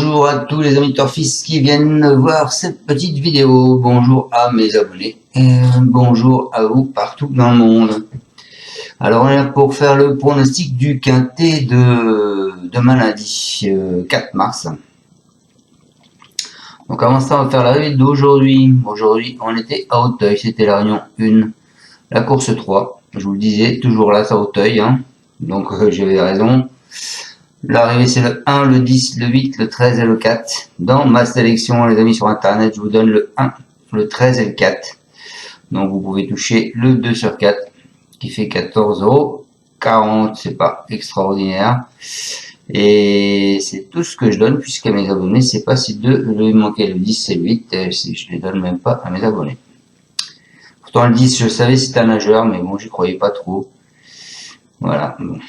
Bonjour à tous les amis Turfis qui viennent voir cette petite vidéo. Bonjour à mes abonnés et bonjour à vous partout dans le monde. Alors on est là pour faire le pronostic du quintet de demain lundi 4 mars. Donc avant ça on va faire la réunion d'aujourd'hui. Aujourd'hui on était à Auteuil, c'était la réunion 1, la course 3. Je vous le disais, toujours là c'est à Auteuil, hein. Donc j'avais raison. L'arrivée c'est le 1, le 10, le 8, le 13 et le 4. Dans ma sélection les amis sur internet je vous donne le 1, le 13 et le 4. Donc vous pouvez toucher le 2 sur 4 qui fait 14,40 €. C'est pas extraordinaire. Et c'est tout ce que je donne puisqu'à mes abonnés c'est pas si deux. Je vais manquer le 10 et le 8. Je les donne même pas à mes abonnés. Pourtant le 10 je savais c'était un nageur mais bon j'y croyais pas trop. Voilà. Bon.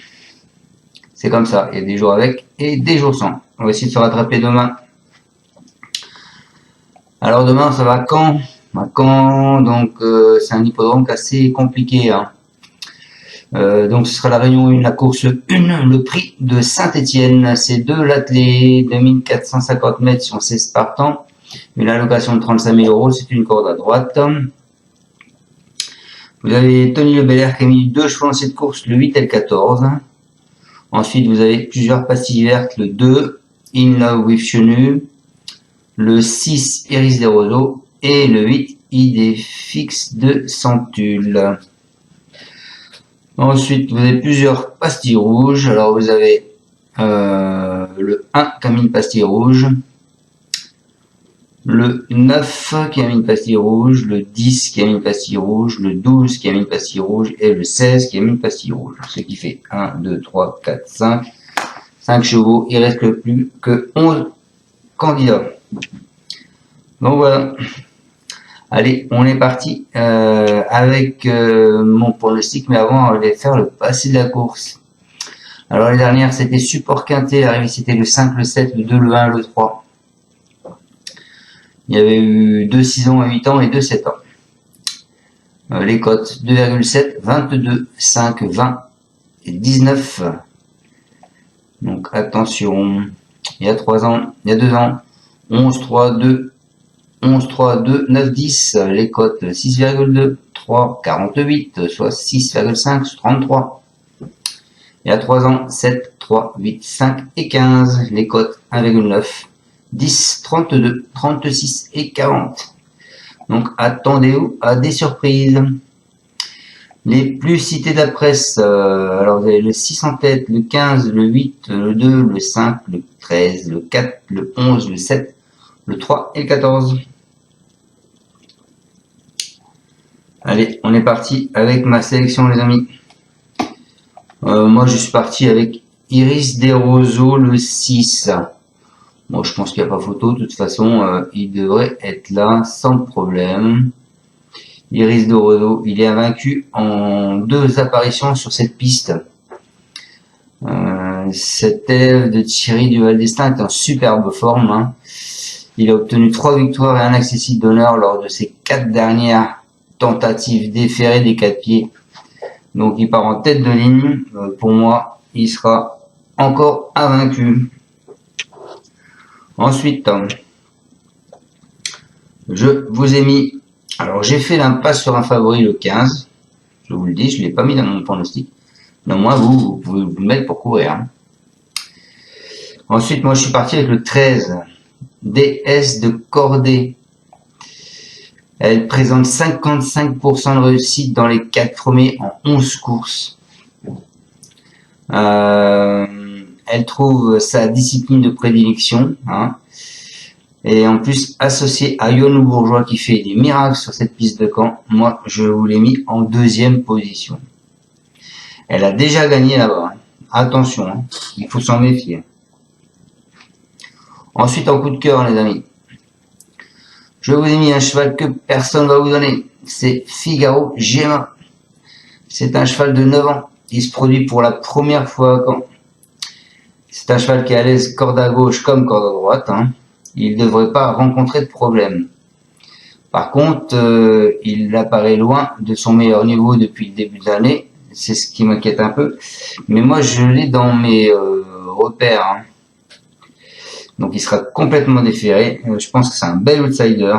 C'est comme ça, il y a des jours avec et des jours sans. On va essayer de se rattraper demain. Alors demain, ça va à Caen. À Caen, donc c'est un hippodrome assez compliqué. Hein. Donc ce sera la réunion 1, la course 1, le prix de Saint-Étienne. C'est 2 l'attelé, 2450 mètres sur 16 partants. Une allocation de 35 000 €, c'est une corde à droite. Vous avez Tony Le Belair qui a mis 2 chevaux dans cette course, le 8 et le 14. Ensuite, vous avez plusieurs pastilles vertes, le 2, In Love with Chenu, le 6, Iris des Roseaux, et le 8, Idée fixe de Centule. Ensuite, vous avez plusieurs pastilles rouges. Alors, vous avez le 1 qui a mis une pastille rouge, le 9 qui a mis une pastille rouge, le 10 qui a mis une pastille rouge, le 12 qui a mis une pastille rouge et le 16 qui a mis une pastille rouge. Ce qui fait 1, 2, 3, 4, 5 chevaux. Il reste plus que 11 candidats. Donc voilà. Allez, on est parti avec mon pronostic. Mais avant, on va faire le passé de la course. Alors les dernières, c'était support quintet. L'arrivée, c'était le 5, le 7, le 2, le 1, le 3. Il y avait eu 2 6 ans à 8 ans et 2 7 ans. Les cotes 2,7, 22, 5, 20 et 19. Donc attention, il y a 3 ans, il y a 2 ans, 11, 3, 2, 11, 3, 2, 9, 10. Les cotes 6,2, 3, 48, soit 6,5, 33. Il y a 3 ans, 7, 3, 8, 5 et 15. Les cotes 1,9. 10, 32, 36 et 40. Donc attendez-vous à des surprises. Les plus cités de la presse, alors vous avez le 6 en tête, le 15, le 8, le 2, le 5, le 13, le 4, le 11, le 7, le 3 et le 14. Allez, on est parti avec ma sélection les amis. Moi je suis parti avec Iris des Roseaux, le 6. Bon, je pense qu'il n'y a pas photo. De toute façon, il devrait être là sans problème. Iris de Roseaux, il est invaincu en 2 apparitions sur cette piste. Cet élève de Thierry du Val d'Estaing est en superbe forme. Hein. Il a obtenu 3 victoires et un accessible d'honneur lors de ses 4 dernières tentatives déférées des 4 pieds. Donc il part en tête de ligne. Pour moi, il sera encore invaincu. Ensuite, je vous ai mis, alors j'ai fait l'impasse sur un favori le 15, je vous le dis, je ne l'ai pas mis dans mon pronostic, mais au moins vous pouvez vous le mettre pour courir. Hein. Ensuite, moi je suis parti avec le 13, DS de Cordée. Elle présente 55% de réussite dans les 4 premiers en 11 courses. Elle trouve sa discipline de prédilection, hein, et en plus associée à Yonou Bourgeois qui fait des miracles sur cette piste de Caen. Moi, je vous l'ai mis en 2e position. Elle a déjà gagné là-bas. Hein. Attention, hein, il faut s'en méfier. Ensuite, en coup de cœur, les amis, je vous ai mis un cheval que personne ne va vous donner. C'est Figaro Gemma. C'est un cheval de 9 ans. Il se produit pour la première fois à Caen. C'est un cheval qui est à l'aise corde à gauche comme corde à droite. Hein. Il ne devrait pas rencontrer de problème. Par contre, il apparaît loin de son meilleur niveau depuis le début de l'année. C'est ce qui m'inquiète un peu. Mais moi, je l'ai dans mes repères. Hein. Donc il sera complètement déféré. Je pense que c'est un bel outsider.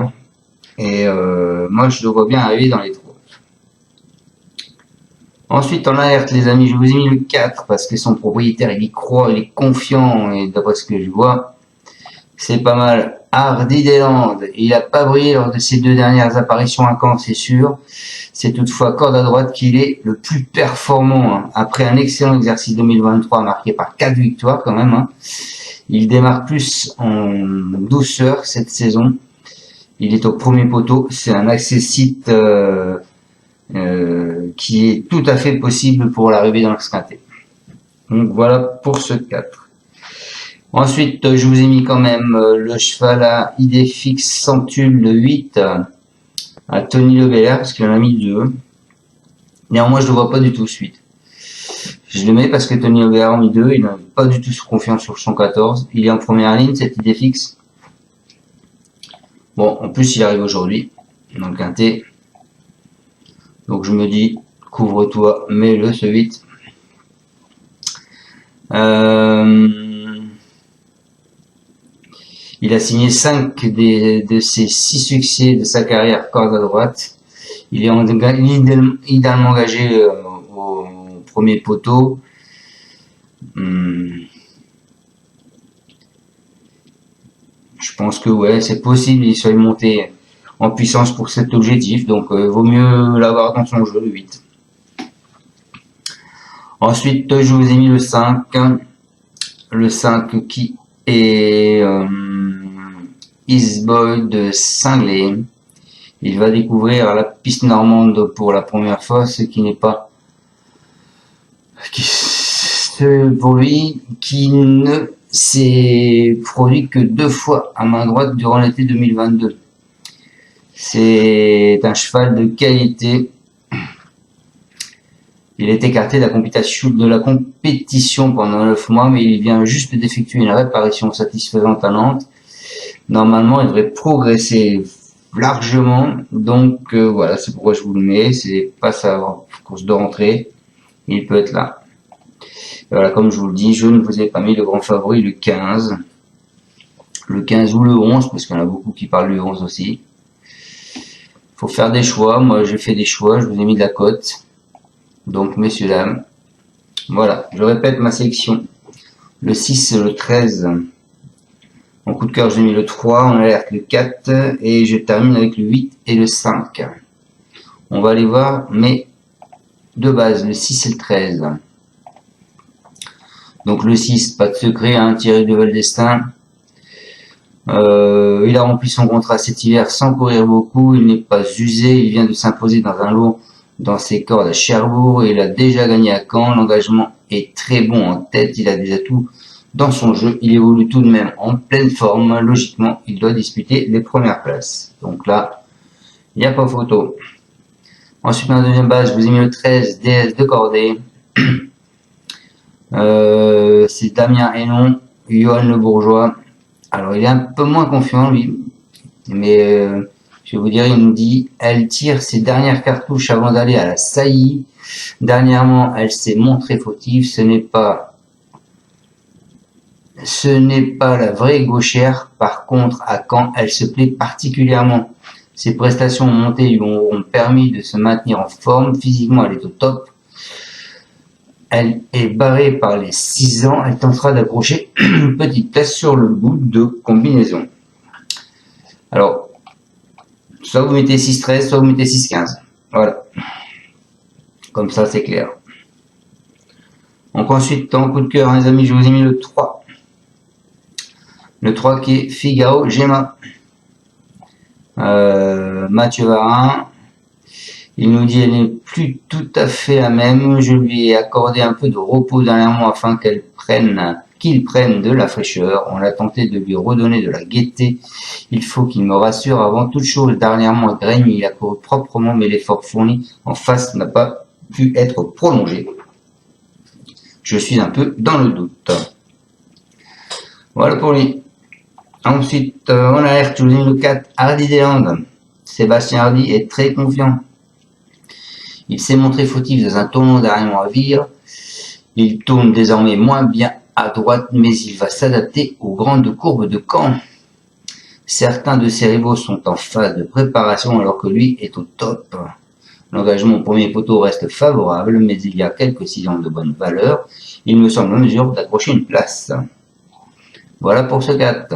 Et moi je le vois bien arriver dans les 3. Ensuite en alerte les amis, je vous ai mis le 4 parce que son propriétaire il y croit, il est confiant et d'après ce que je vois, c'est pas mal. Hardy des Landes, il a pas brillé lors de ses 2 dernières apparitions à Caen, c'est sûr. C'est toutefois corde à droite qu'il est le plus performant. Hein. Après un excellent exercice 2023 marqué par 4 victoires quand même. Hein. Il démarre plus en douceur cette saison. Il est au premier poteau. C'est un accessite qui est tout à fait possible pour l'arrivée dans le quintet. Donc voilà pour ce 4. Ensuite, je vous ai mis quand même le cheval à idée fixe Centule de 8 à Tony Le Belair parce qu'il en a mis 2. Néanmoins, je ne le vois pas du tout suite. Je le mets parce que Tony Le Belair en a mis 2. Il n'a pas du tout confiance sur son 14. Il est en première ligne, cette idée fixe. Bon, en plus, il arrive aujourd'hui dans le quintet. Donc je me dis, couvre-toi, mets-le ce 8. Il a signé 5 de ses 6 succès de sa carrière corde à droite. Il est idéalement engagé au premier poteau. Je pense que ouais, c'est possible qu'il soit monté en puissance pour cet objectif. Donc vaut mieux l'avoir dans son jeu, le 8. Ensuite, je vous ai mis le 5. Le 5 qui est Eastboy de Cinglé. Il va découvrir la piste normande pour la première fois, ce qui n'est pas pour lui, qui ne s'est produit que 2 fois à main droite durant l'été 2022. C'est un cheval de qualité. Il est écarté de la compétition pendant 9 mois, mais il vient juste d'effectuer une réparation satisfaisante à Nantes. Normalement, il devrait progresser largement. Donc voilà, c'est pourquoi je vous le mets. C'est pas sa course de rentrée. Il peut être là. Et voilà, comme je vous le dis, je ne vous ai pas mis le grand favori, le 15. Le 15 ou le 11, parce qu'il y en a beaucoup qui parlent du 11 aussi. Faut faire des choix. Moi, j'ai fait des choix. Je vous ai mis de la cote. Donc, messieurs, dames, voilà, je répète ma sélection. Le 6, le 13. En coup de cœur, j'ai mis le 3, en alerte le 4, et je termine avec le 8 et le 5. On va aller voir mes deux bases, le 6 et le 13. Donc le 6, pas de secret, hein, Thierry de Valdestin. Il a rempli son contrat cet hiver sans courir beaucoup, il n'est pas usé, il vient de s'imposer dans un lot dans ses cordes à Cherbourg, et il a déjà gagné à Caen, l'engagement est très bon en tête, il a des atouts dans son jeu, il évolue tout de même en pleine forme, logiquement il doit disputer les premières places. Donc là, il n'y a pas photo. Ensuite, ma deuxième base, je vous ai mis le 13, DS de Cordée. C'est Damien Hénon, Johan Le Bourgeois. Alors il est un peu moins confiant lui, mais je vais vous dire, il nous dit, elle tire ses dernières cartouches avant d'aller à la saillie. Dernièrement, elle s'est montrée fautive. Ce n'est pas la vraie gauchère. Par contre, à Caen, elle se plaît particulièrement. Ses prestations montées lui ont permis de se maintenir en forme. Physiquement, elle est au top. Elle est barrée par les 6 ans. Elle tentera d'accrocher une petite place sur le bout de combinaison. Alors, soit vous mettez 6-13, soit vous mettez 6-15. Voilà. Comme ça, c'est clair. Donc ensuite, en coup de cœur, les amis, je vous ai mis le 3. Le 3 qui est Figaro Gemma. Mathieu Varin. Il nous dit, elle n'est plus tout à fait la même. Je lui ai accordé un peu de repos dernièrement afin qu'il prenne de la fraîcheur. On a tenté de lui redonner de la gaieté. Il faut qu'il me rassure avant toute chose. Dernièrement, Graigne, il a couru proprement, mais l'effort fourni en face n'a pas pu être prolongé. Je suis un peu dans le doute. Voilà pour lui. Ensuite, on alerte, je vous ai mis le 4, Hardy des Landes. Sébastien Hardy est très confiant. Il s'est montré fautif dans un tournoi dernièrement à Vire. Il tourne désormais moins bien à droite, mais il va s'adapter aux grandes courbes de Caen. Certains de ses rivaux sont en phase de préparation alors que lui est au top. L'engagement au premier poteau reste favorable, mais il y a quelques sillons de bonne valeur. Il me semble en mesure d'accrocher une place. Voilà pour ce 4.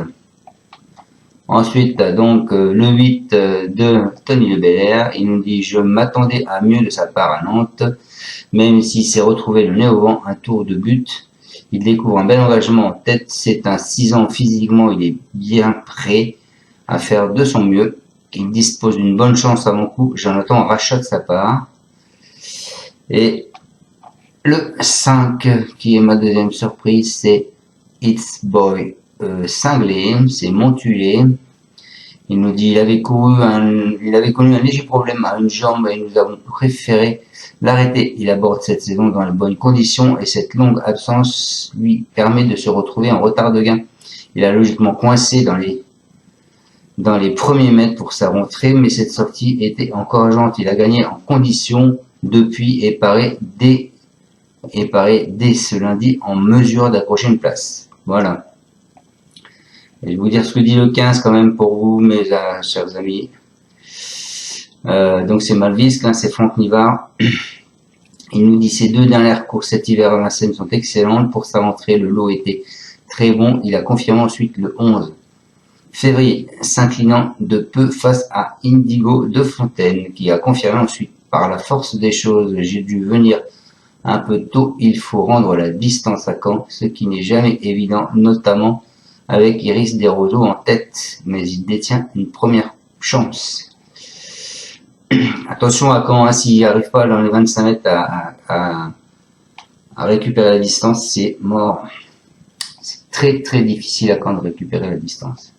Ensuite, donc, le 8 de Tony Le Belair. Il nous dit « Je m'attendais à mieux de sa part à Nantes, même s'il s'est retrouvé le nez au vent, un tour de but. Il découvre un bel engagement en tête. C'est un 6 ans physiquement, il est bien prêt à faire de son mieux. Il dispose d'une bonne chance à mon coup. J'en attends un rachat de sa part. » Et le 5, qui est ma deuxième surprise, c'est It's Boy Cinglé, c'est Montulé. Il nous dit il avait connu un léger problème à une jambe et nous avons préféré l'arrêter. Il aborde cette saison dans les bonnes conditions et cette longue absence lui permet de se retrouver en retard de gain. Il a logiquement coincé dans les premiers mètres pour sa rentrée, mais cette sortie était encourageante. Il a gagné en condition depuis et paraît dès ce lundi en mesure d'accrocher une place. Voilà. Et je vais vous dire ce que dit le 15 quand même pour vous, mes chers amis. Donc c'est Malvisque, c'est Franck Nivard. Il nous dit ces 2 dernières courses cet hiver à Vincennes sont excellentes. Pour sa rentrée, le lot était très bon. Il a confirmé ensuite le 11 février, s'inclinant de peu face à Indigo de Fontaine, qui a confirmé ensuite par la force des choses. J'ai dû venir un peu tôt, il faut rendre la distance à Caen, ce qui n'est jamais évident, notamment avec Iris Desroseaux en tête, mais il détient une première chance. Attention à Caen, s'il n'arrive pas dans les 25 mètres à récupérer la distance, c'est mort. C'est très très difficile à Caen de récupérer la distance.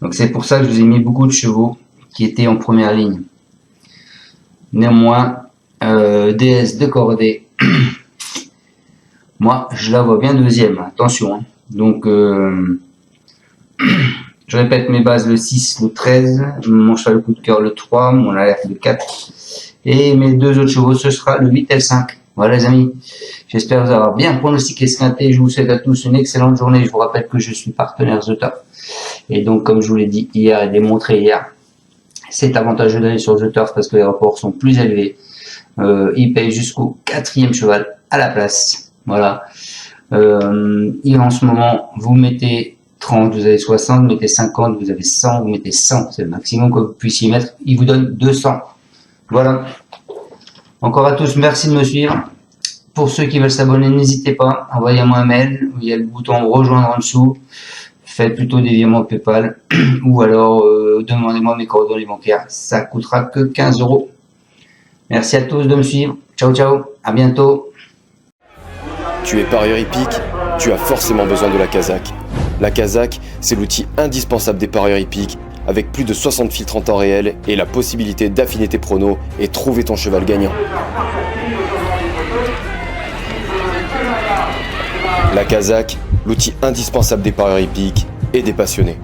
Donc c'est pour ça que je vous ai mis beaucoup de chevaux qui étaient en première ligne. Néanmoins, DS de cordée, moi je la vois bien deuxième, attention. Donc je répète mes bases, le 6, le 13, mon cheval coup de cœur le 3, mon alerte le 4, et mes 2 autres chevaux ce sera le 8 et le 5. Voilà les amis, j'espère vous avoir bien pronostiqué ce quintet. Je vous souhaite à tous une excellente journée. Je vous rappelle que je suis partenaire The Turf, et donc comme je vous l'ai dit hier et démontré hier, c'est avantageux d'aller sur The Turf parce que les rapports sont plus élevés. Il paye jusqu'au 4e cheval à la place. Voilà. En ce moment, vous mettez 30, vous avez 60, vous mettez 50, vous avez 100, vous mettez 100. C'est le maximum que vous puissiez mettre. Il vous donne 200. Voilà. Encore à tous, merci de me suivre. Pour ceux qui veulent s'abonner, n'hésitez pas. Envoyez-moi un mail. Il y a le bouton rejoindre en dessous. Faites plutôt des virements PayPal. Ou alors, demandez-moi mes coordonnées bancaires. Ça coûtera que 15 €. Merci à tous de me suivre. Ciao, ciao. À bientôt. Tu es parieur hippique, tu as forcément besoin de la Kazakh. La Kazakh, c'est l'outil indispensable des parieurs hippiques, avec plus de 60 filtres en temps réel et la possibilité d'affiner tes pronos et trouver ton cheval gagnant. La Kazakh, l'outil indispensable des parieurs hippiques et des passionnés.